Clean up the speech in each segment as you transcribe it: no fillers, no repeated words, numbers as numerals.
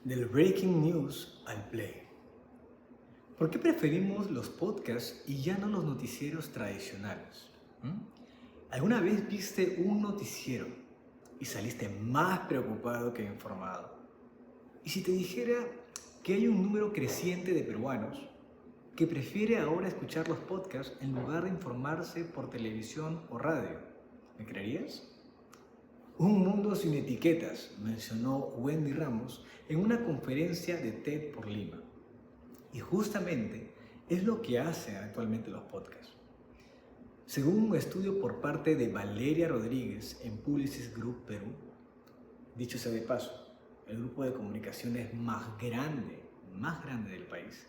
Del breaking news al play. ¿Por qué preferimos los podcasts y ya no los noticieros tradicionales? ¿Alguna vez viste un noticiero y saliste más preocupado que informado? ¿Y si te dijera que hay un número creciente de peruanos que prefiere ahora escuchar los podcasts en lugar de informarse por televisión o radio? ¿Me creerías? Un mundo sin etiquetas, mencionó Wendy Ramos en una conferencia de TED por Lima. Y justamente es lo que hacen actualmente los podcasts. Según un estudio por parte de Valeria Rodríguez en Publicis Group Perú, dicho sea de paso, el grupo de comunicaciones más grande del país,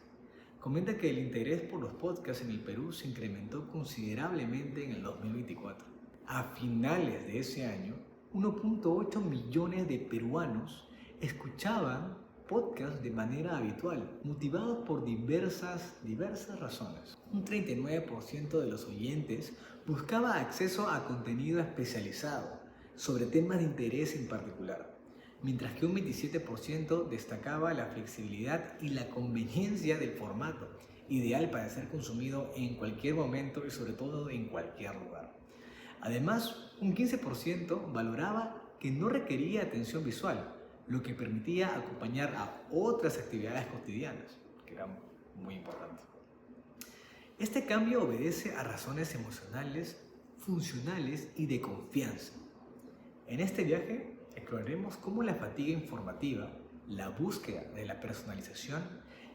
comenta que el interés por los podcasts en el Perú se incrementó considerablemente en el 2024. A finales de ese año, 1.8 millones de peruanos escuchaban podcasts de manera habitual, motivados por diversas razones. Un 39% de los oyentes buscaba acceso a contenido especializado sobre temas de interés en particular, mientras que un 27% destacaba la flexibilidad y la conveniencia del formato, ideal para ser consumido en cualquier momento y sobre todo en cualquier lugar. Además, un 15% valoraba que no requería atención visual, lo que permitía acompañar a otras actividades cotidianas, que eran muy importantes. Este cambio obedece a razones emocionales, funcionales y de confianza. En este viaje exploraremos cómo la fatiga informativa, la búsqueda de la personalización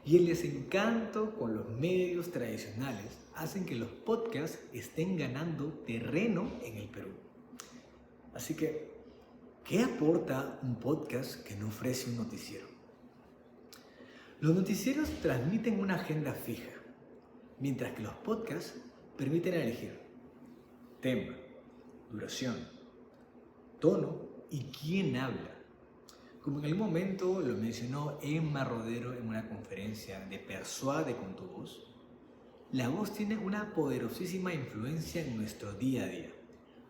y el desencanto con los medios tradicionales hacen que los podcasts estén ganando terreno en el Perú. Así que, ¿qué aporta un podcast que no ofrece un noticiero? Los noticieros transmiten una agenda fija, mientras que los podcasts permiten elegir tema, duración, tono y quién habla. Como en algún momento lo mencionó Emma Rodero en una conferencia de Persuade con tu voz, la voz tiene una poderosísima influencia en nuestro día a día,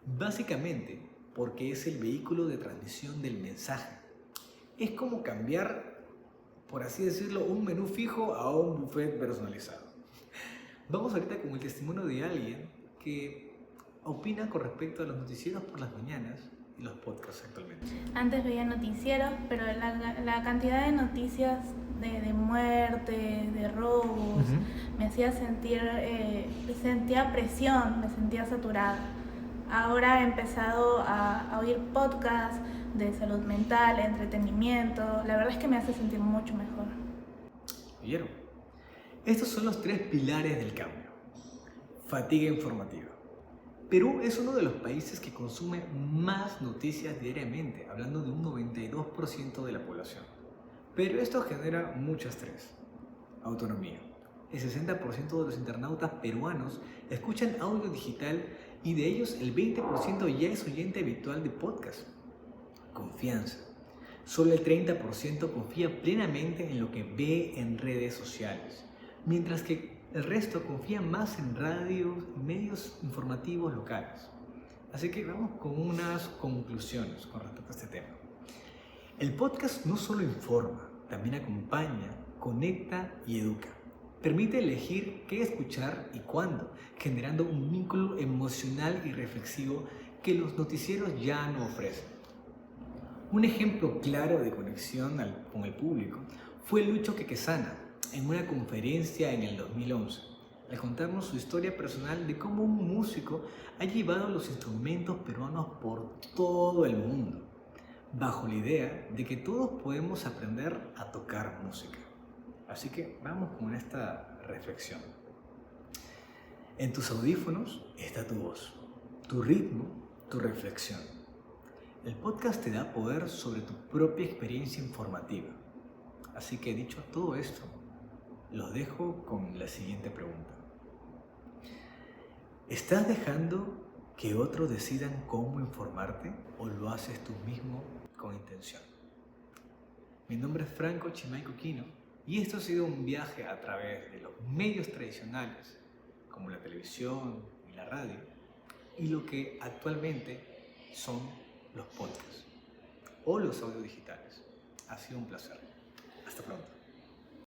básicamente porque es el vehículo de transmisión del mensaje. Es como cambiar, por así decirlo, un menú fijo a un buffet personalizado. Vamos ahorita con el testimonio de alguien que opina con respecto a los noticieros por las mañanas y los podcasts actualmente. Antes veía noticieros, pero la cantidad de noticias de muerte, de robos, me hacía sentir, sentía presión, me sentía saturada. Ahora he empezado a oír podcasts de salud mental, entretenimiento. La verdad es que me hace sentir mucho mejor. ¿Vieron? Estos son los 3 pilares del cambio. Fatiga informativa. Perú es uno de los países que consume más noticias diariamente, hablando de un 92% de la población. Pero esto genera mucho estrés. Autonomía. El 60% de los internautas peruanos escuchan audio digital y de ellos el 20% ya es oyente habitual de podcast. Confianza. Solo el 30% confía plenamente en lo que ve en redes sociales, mientras que el resto confía más en radios y medios informativos locales. Así que vamos con unas conclusiones con respecto a este tema. El podcast no solo informa, también acompaña, conecta y educa. Permite elegir qué escuchar y cuándo, generando un vínculo emocional y reflexivo que los noticieros ya no ofrecen. Un ejemplo claro de conexión con el público fue Lucho Quequesana en una conferencia en el 2011, al contarnos su historia personal de cómo un músico ha llevado los instrumentos peruanos por todo el mundo, bajo la idea de que todos podemos aprender a tocar música. Así que vamos con esta reflexión. En tus audífonos está tu voz, tu ritmo, tu reflexión. El podcast te da poder sobre tu propia experiencia informativa. Así que dicho todo esto, los dejo con la siguiente pregunta. ¿Estás dejando que otros decidan cómo informarte o lo haces tú mismo con intención? Mi nombre es Franco Chimaico Quino y esto ha sido un viaje a través de los medios tradicionales como la televisión y la radio y lo que actualmente son los podcasts o los audios digitales. Ha sido un placer. Hasta pronto.